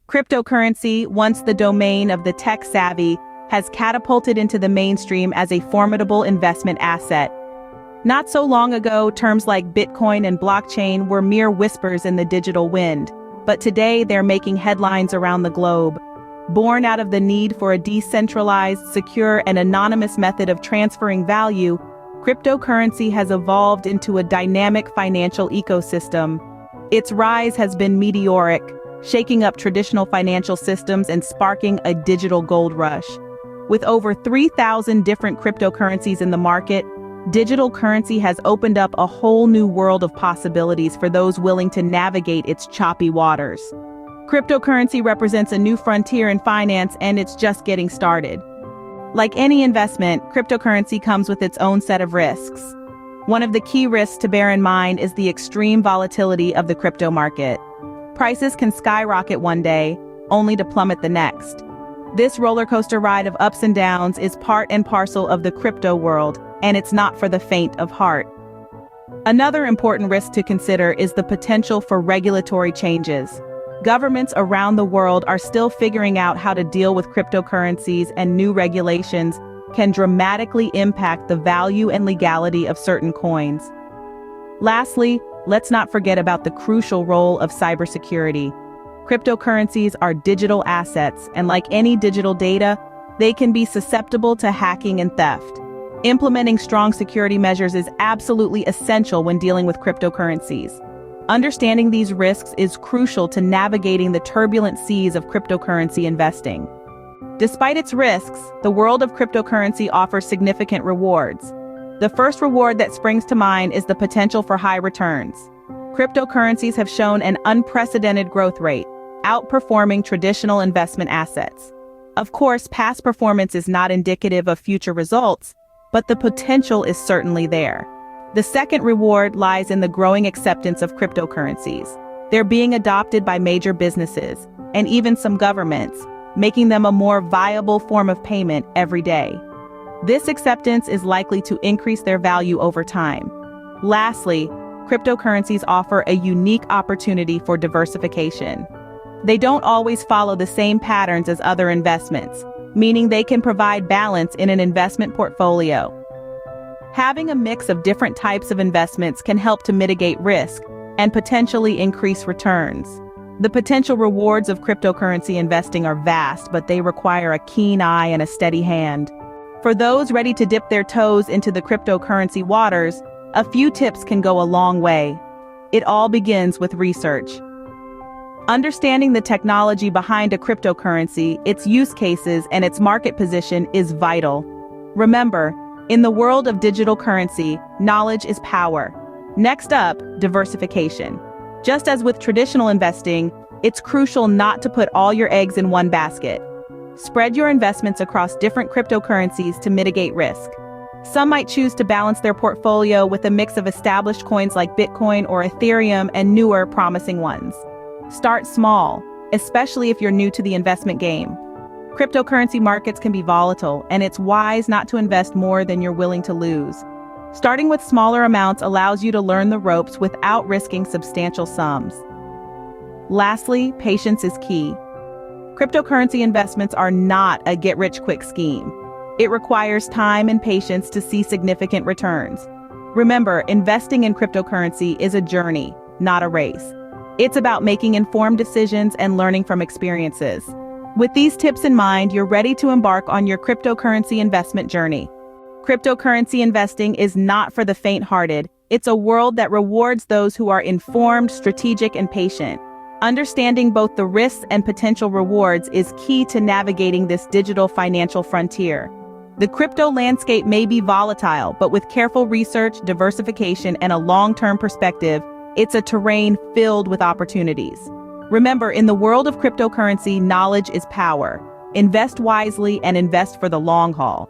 Cryptocurrency, once the domain of the tech-savvy, has catapulted into the mainstream as a formidable investment asset. Not so long ago, terms like Bitcoin and blockchain were mere whispers in the digital wind, but today they're making headlines around the globe. Born out of the need for a decentralized, secure, and anonymous method of transferring value, cryptocurrency has evolved into a dynamic financial ecosystem. Its rise has been meteoric, shaking up traditional financial systems and sparking a digital gold rush. With over 3,000 different cryptocurrencies in the market, digital currency has opened up a whole new world of possibilities for those willing to navigate its choppy waters. Cryptocurrency represents a new frontier in finance, and it's just getting started. Like any investment, cryptocurrency comes with its own set of risks. One of the key risks to bear in mind is the extreme volatility of the crypto market. Prices can skyrocket one day, only to plummet the next. This roller coaster ride of ups and downs is part and parcel of the crypto world, and it's not for the faint of heart. Another important risk to consider is the potential for regulatory changes. Governments around the world are still figuring out how to deal with cryptocurrencies, and new regulations can dramatically impact the value and legality of certain coins. Lastly, let's not forget about the crucial role of cybersecurity. Cryptocurrencies are digital assets, and like any digital data, they can be susceptible to hacking and theft. Implementing strong security measures is absolutely essential when dealing with cryptocurrencies. Understanding these risks is crucial to navigating the turbulent seas of cryptocurrency investing. Despite its risks, the world of cryptocurrency offers significant rewards. The first reward that springs to mind is the potential for high returns. Cryptocurrencies have shown an unprecedented growth rate, outperforming traditional investment assets. Of course, past performance is not indicative of future results, but the potential is certainly there. The second reward lies in the growing acceptance of cryptocurrencies. They're being adopted by major businesses, and even some governments, making them a more viable form of payment every day. This acceptance is likely to increase their value over time. Lastly, cryptocurrencies offer a unique opportunity for diversification. They don't always follow the same patterns as other investments, meaning they can provide balance in an investment portfolio. Having a mix of different types of investments can help to mitigate risk and potentially increase returns. The potential rewards of cryptocurrency investing are vast, but they require a keen eye and a steady hand. For those ready to dip their toes into the cryptocurrency waters, a few tips can go a long way. It all begins with research. Understanding the technology behind a cryptocurrency, its use cases, and its market position is vital. Remember, in the world of digital currency, knowledge is power. Next up, diversification. Just as with traditional investing, it's crucial not to put all your eggs in one basket. Spread your investments across different cryptocurrencies to mitigate risk. Some might choose to balance their portfolio with a mix of established coins like Bitcoin or Ethereum and newer, promising ones. Start small, especially if you're new to the investment game. Cryptocurrency markets can be volatile, and it's wise not to invest more than you're willing to lose. Starting with smaller amounts allows you to learn the ropes without risking substantial sums. Lastly, patience is key. Cryptocurrency investments are not a get-rich-quick scheme. It requires time and patience to see significant returns. Remember, investing in cryptocurrency is a journey, not a race. It's about making informed decisions and learning from experiences. With these tips in mind, you're ready to embark on your cryptocurrency investment journey. Cryptocurrency investing is not for the faint-hearted. It's a world that rewards those who are informed, strategic, and patient. Understanding both the risks and potential rewards is key to navigating this digital financial frontier. The crypto landscape may be volatile, but with careful research, diversification, and a long-term perspective, it's a terrain filled with opportunities. Remember, in the world of cryptocurrency, knowledge is power. Invest wisely and invest for the long haul.